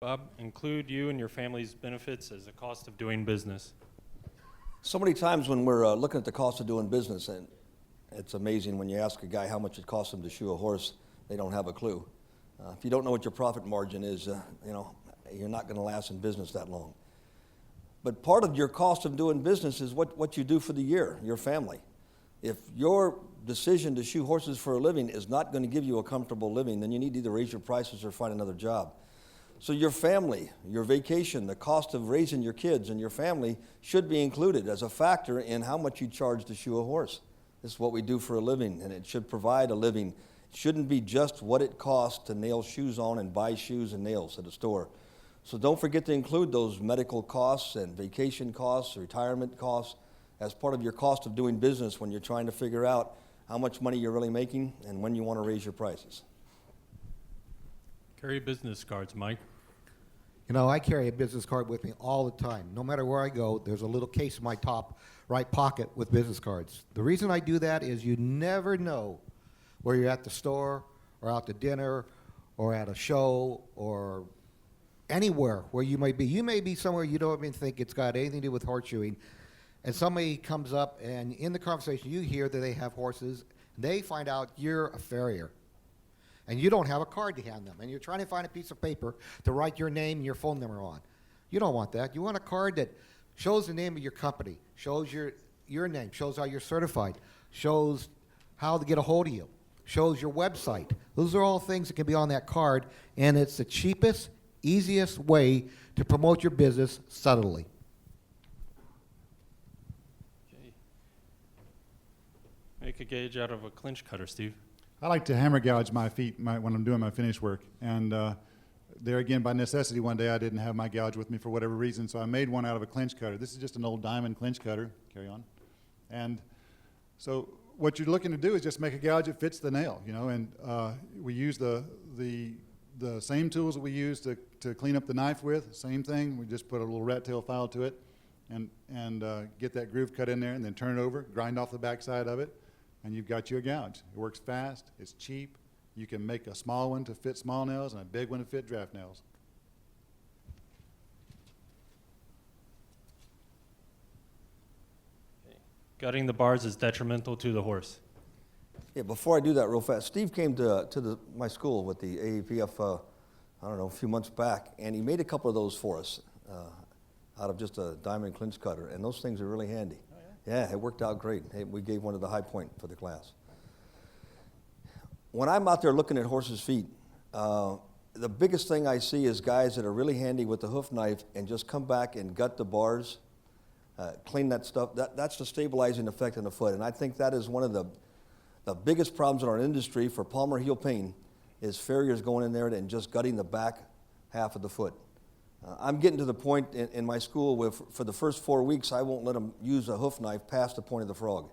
Bob, include you and your family's benefits as a cost of doing business. So many times when we're looking at the cost of doing business, and it's amazing when you ask a guy how much it costs him to shoe a horse, they don't have a clue. If you don't know what your profit margin is, you're not going to last in business that long. But part of your cost of doing business is what you do for the year, your family. If your decision to shoe horses for a living is not going to give you a comfortable living, then you need to either raise your prices or find another job. So your family, your vacation, the cost of raising your kids and your family should be included as a factor in how much you charge to shoe a horse. This is what we do for a living, and it should provide a living. It shouldn't be just what it costs to nail shoes on and buy shoes and nails at a store. So don't forget to include those medical costs and vacation costs, retirement costs, as part of your cost of doing business when you're trying to figure out how much money you're really making and when you want to raise your prices. Carry business cards, Mike. You know, I carry a business card with me all the time. No matter where I go, there's a little case in my top right pocket with business cards. The reason I do that is you never know where you're at the store or out to dinner or at a show or anywhere where you might be. You may be somewhere you don't even think it's got anything to do with horseshoeing, and somebody comes up and in the conversation you hear that they have horses, and they find out you're a farrier. And you don't have a card to hand them, and you're trying to find a piece of paper to write your name and your phone number on. You don't want that. You want a card that shows the name of your company, shows your name, shows how you're certified, shows how to get a hold of you, shows your website. Those are all things that can be on that card, and it's the cheapest, easiest way to promote your business subtly. Okay. Make a gauge out of a clinch cutter, Steve. I like to hammer gouge my feet when I'm doing my finish work. And there again, by necessity, one day I didn't have my gouge with me for whatever reason, so I made one out of a clinch cutter. This is just an old diamond clinch cutter. Carry on. And so what you're looking to do is just make a gouge that fits the nail, you know. And we use the same tools that we use to clean up the knife with. Same thing. We just put a little rat tail file to it, and get that groove cut in there, and then turn it over, grind off the backside of it. And you've got you a gouge. It works fast, it's cheap. You can make a small one to fit small nails and a big one to fit draft nails. Okay. Gutting the bars is detrimental to the horse. Yeah, before I do that real fast, Steve came to my school with the AAPF, a few months back, and he made a couple of those for us out of just a diamond clinch cutter, and those things are really handy. Yeah, it worked out great. We gave one to the high point for the class. When I'm out there looking at horses' feet, the biggest thing I see is guys that are really handy with the hoof knife and just come back and gut the bars, clean that stuff. That's the stabilizing effect on the foot. And I think that is one of the biggest problems in our industry for palmar heel pain is farriers going in there and just gutting the back half of the foot. I'm getting to the point in my school where for the first 4 weeks, I won't let them use a hoof knife past the point of the frog.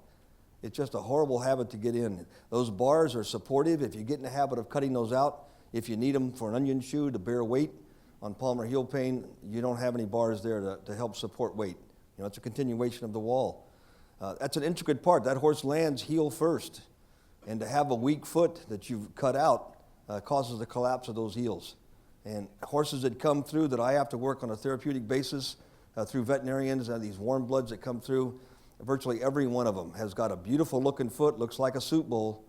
It's just a horrible habit to get in. Those bars are supportive. If you get in the habit of cutting those out, if you need them for an onion shoe to bear weight on palmar heel pain, you don't have any bars there to help support weight. You know, it's a continuation of the wall. That's an intricate part. That horse lands heel first. And to have a weak foot that you've cut out causes the collapse of those heels. And horses that come through that I have to work on a therapeutic basis through veterinarians and these warm bloods that come through, virtually every one of them has got a beautiful looking foot, looks like a soup bowl,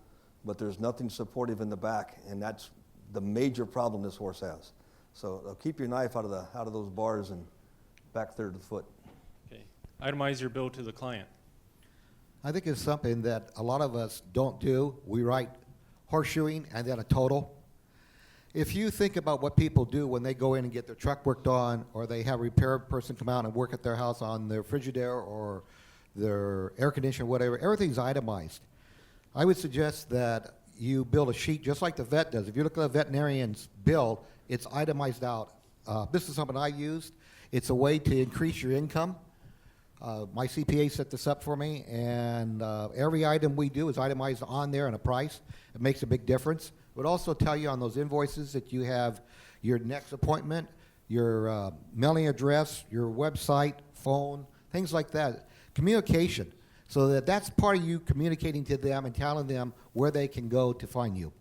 but there's nothing supportive in the back, and that's the major problem this horse has. So keep your knife out of those bars and back third of the foot. Okay. Itemize your bill to the client. I think it's something that a lot of us don't do. We write horseshoeing and then a total. If you think about what people do when they go in and get their truck worked on, or they have a repair person come out and work at their house on their Frigidaire or their air conditioner, whatever, everything's itemized. I would suggest that you build a sheet just like the vet does. If you look at a veterinarian's bill, it's itemized out. This is something I used. It's a way to increase your income. My CPA set this up for me, and every item we do is itemized on there and a price. It makes a big difference. It would also tell you on those invoices that you have your next appointment, your mailing address, your website, phone, things like that. Communication, so that's part of you communicating to them and telling them where they can go to find you.